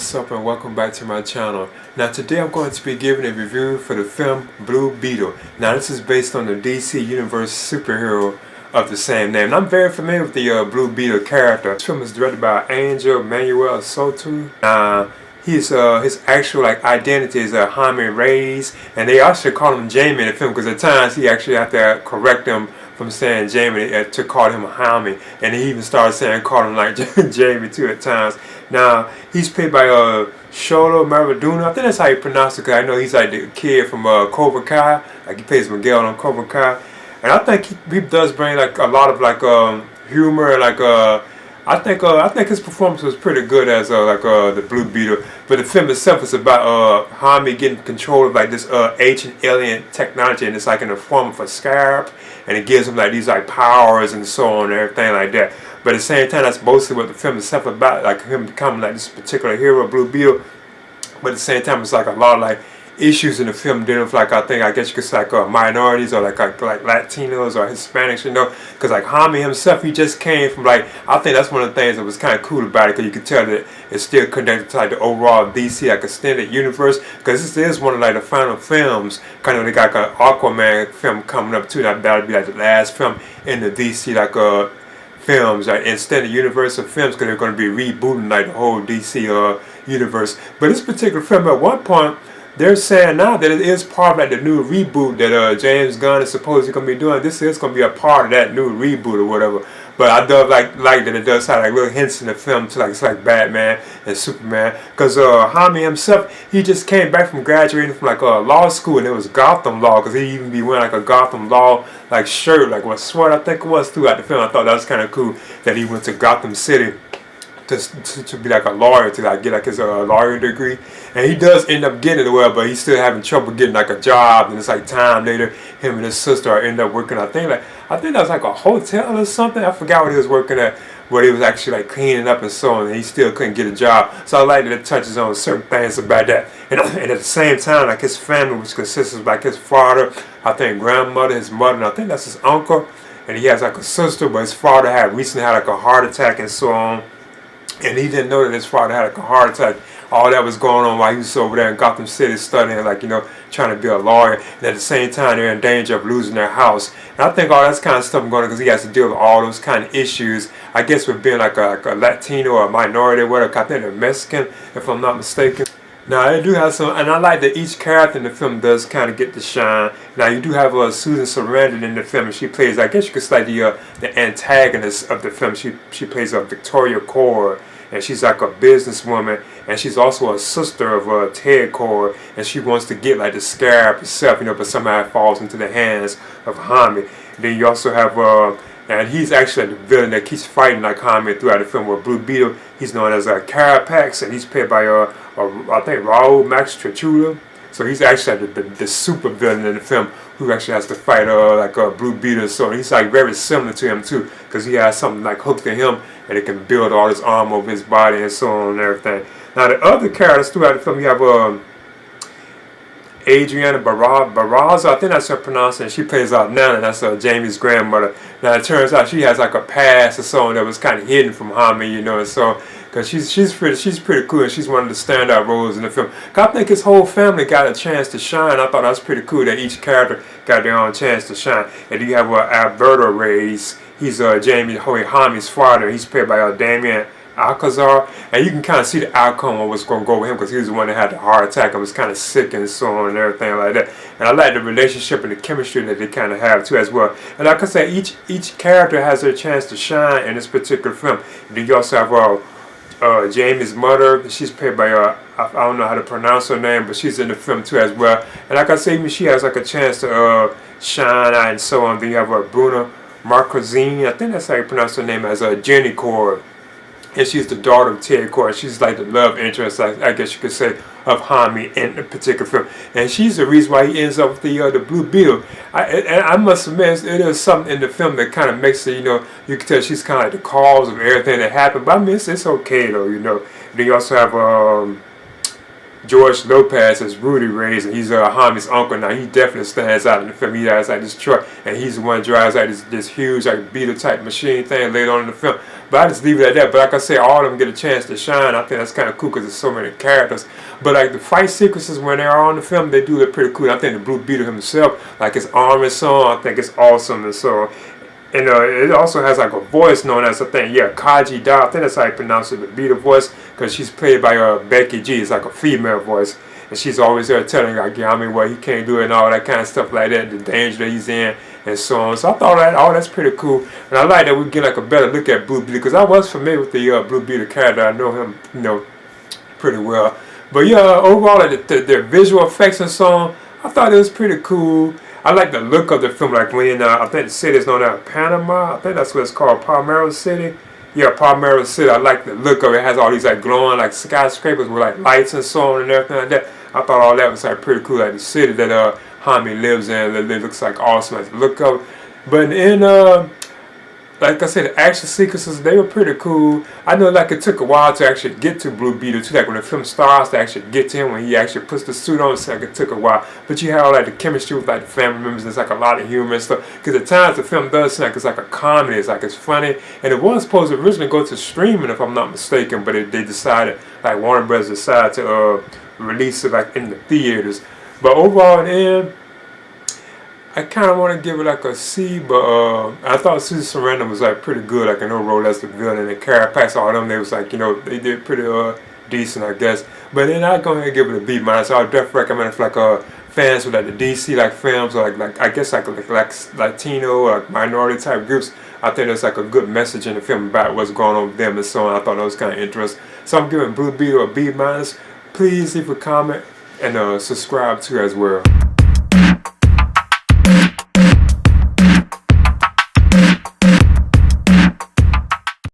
What's up and welcome back to my channel. Now today I'm going to be giving a review for the film Blue Beetle. Now this is based on the DC Universe superhero of the same name. And I'm very familiar with the Blue Beetle character. This film is directed by Angel Manuel Soto. His actual identity is Jaime Reyes, and they also call him Jamie in the film because at times he actually have to correct him from saying Jamie to call him Jaime, and he even started calling him like Jamie too at times. Now he's played by Sholo Maradona. I think that's how you pronounce it, because I know he's like the kid from Cobra Kai. Like he plays Miguel on Cobra Kai, and I think he does bring like a lot of humor, I think his performance was pretty good as the Blue Beetle. But the film itself is about Jaime getting control of like this ancient alien technology, and it's like in the form of a scarab, and it gives him like these powers and so on and everything like that. But at the same time, that's mostly what the film itself is about, like him becoming like this particular hero, Blue Beetle. But at the same time, it's like a lot of issues in the film dealing with I guess you could say minorities or like Latinos or Hispanics, because Jaime himself, he just came from I think that's one of the things that was kind of cool about it, because you could tell that it's still connected to the overall DC extended universe, because this is one of the final films. Kind of they got an Aquaman film coming up too. That'll be the last film in the DC films, extended universe of films, because they're going to be rebooting the whole DC universe. But this particular film, at one point, they're saying now that it is part of the new reboot that James Gunn is supposedly going to be doing. This is going to be a part of that new reboot or whatever. But I do like that it does have little hints in the film to it's like Batman and Superman. Because Jaime himself, he just came back from graduating from law school, and it was Gotham Law, because he even be wearing a Gotham Law shirt, what sweater I think it was throughout the film. I thought that was kind of cool that he went to Gotham City to be a lawyer, to get his lawyer degree, and he does end up getting it well, but he's still having trouble getting a job. And it's time later, him and his sister end up working. I think that was a hotel or something. I forgot what he was working at, where he was actually cleaning up and so on, and he still couldn't get a job. So I like that it touches on certain things about that. And at the same time, his family, which consists of his father, I think grandmother, his mother, and I think that's his uncle, and he has a sister, but his father had recently had a heart attack and so on. And he didn't know that his father had a heart attack. All that was going on while he was over there in Gotham City studying, trying to be a lawyer. And at the same time, they're in danger of losing their house. And I think all that kind of stuff going on because he has to deal with all those kind of issues. I guess with being a Latino or a minority or whatever. I think they're Mexican, if I'm not mistaken. Now, they do have some, and I like that each character in the film does kind of get to shine. Now, you do have Susan Sarandon in the film, and she plays, I guess you could say, the antagonist of the film. She plays Victoria Core, and she's a businesswoman, and she's also a sister of Ted Core, and she wants to get the scarab herself, but somehow it falls into the hands of Jaime. Then you also have and he's actually the villain that keeps fighting Jaime throughout the film. With Blue Beetle, he's known as Carapax, and he's played by I think Raul Max Trachula. So he's actually the super villain in the film, who actually has to fight Blue Beetle. So he's very similar to him too, because he has something hooked in him, and it can build all his arm over his body and so on and everything. Now the other characters throughout the film, you have Adriana Barraza, I think that's her pronouncing. She plays Nana, that's Jamie's grandmother. Now it turns out she has a past or so on that was kind of hidden from Jaime, and so because she's pretty cool, and she's one of the standout roles in the film. I think his whole family got a chance to shine. I thought that was pretty cool that each character got their own chance to shine. And you have Alberto Reyes. He's Jaime's father. He's played by Damien Alcazar, and you can kind of see the outcome of what's going to go with him, because he was the one that had the heart attack and was kind of sick and so on and everything like that. And I like the relationship and the chemistry that they kind of have too as well. And like I said, each character has their chance to shine in this particular film. And then you also have Jamie's mother. She's played by I don't know how to pronounce her name, but she's in the film too as well. And like I said, even she has a chance to shine and so on. Then you have Bruna Marquezine, I think that's how you pronounce her name, as Jenny Core. And she's the daughter of Ted Core. She's the love interest, I guess you could say, of Jaime in the particular film. And she's the reason why he ends up with the Blue Beetle. I must admit, it is something in the film that kind of makes it, you can tell she's kind of the cause of everything that happened. But I mean, it's okay though, Then you also have George Lopez as Rudy Reyes, and he's Hami's uncle. Now he definitely stands out in the film. He has like this truck, and he's the one who drives like this huge like Beetle type machine thing later on in the film. But I just leave it at that. But like I say, all of them get a chance to shine. I think that's kind of cool because there's so many characters. But like the fight sequences when they're on the film, they do look pretty cool. I think the Blue Beetle himself, like his arm and so on, I think it's awesome and so on. And it also has like a voice known as, I think, yeah, Kaji Da. I think that's how you pronounce it, the Beetle voice, because she's played by Becky G. It's like a female voice. And she's always there telling, like, yeah, I mean, well, he can't do it and all that kind of stuff like that, the danger that he's in and so on. So I thought that's pretty cool. And I like that we get like a better look at Blue Beetle, because I was familiar with the Blue Beetle character. I know him, pretty well. But yeah, overall, the visual effects and so on, I thought it was pretty cool. I like the look of the film, like when I think the city is known as Panama. I think that's what it's called, Palmero City. Yeah, Palmero City. I like the look of it. It has all these like glowing like skyscrapers with like lights and so on and everything like that. I thought all that was like pretty cool. Like the city that Hami lives in, it looks like awesome. Like the look of it. But in the end, like I said, the action sequences, they were pretty cool. I know like it took a while to actually get to Blue Beetle too. Like when the film starts to actually get to him, when he actually puts the suit on, so like it took a while. But you have all like the chemistry with like the family members. There's like a lot of humor and stuff. Because at times the film does seem like it's like a comedy. It's like it's funny. And it was supposed to originally go to streaming, if I'm not mistaken. But they decided, like Warner Bros. Decided to release it like in the theaters. But overall in the end, I kind of want to give it like a C, but I thought Susan Sarandon was like pretty good, like in her role as the villain, and Carapax, all of them, they was like, they did pretty decent, I guess. But then I'm going to give it a B minus. I would definitely recommend it for like fans with like the DC like films, or like I guess like Latino or like minority type groups. I think there's like a good message in the film about what's going on with them and so on. I thought that was kind of interesting. So I'm giving Blue Beetle a B minus. Please leave a comment and subscribe too as well.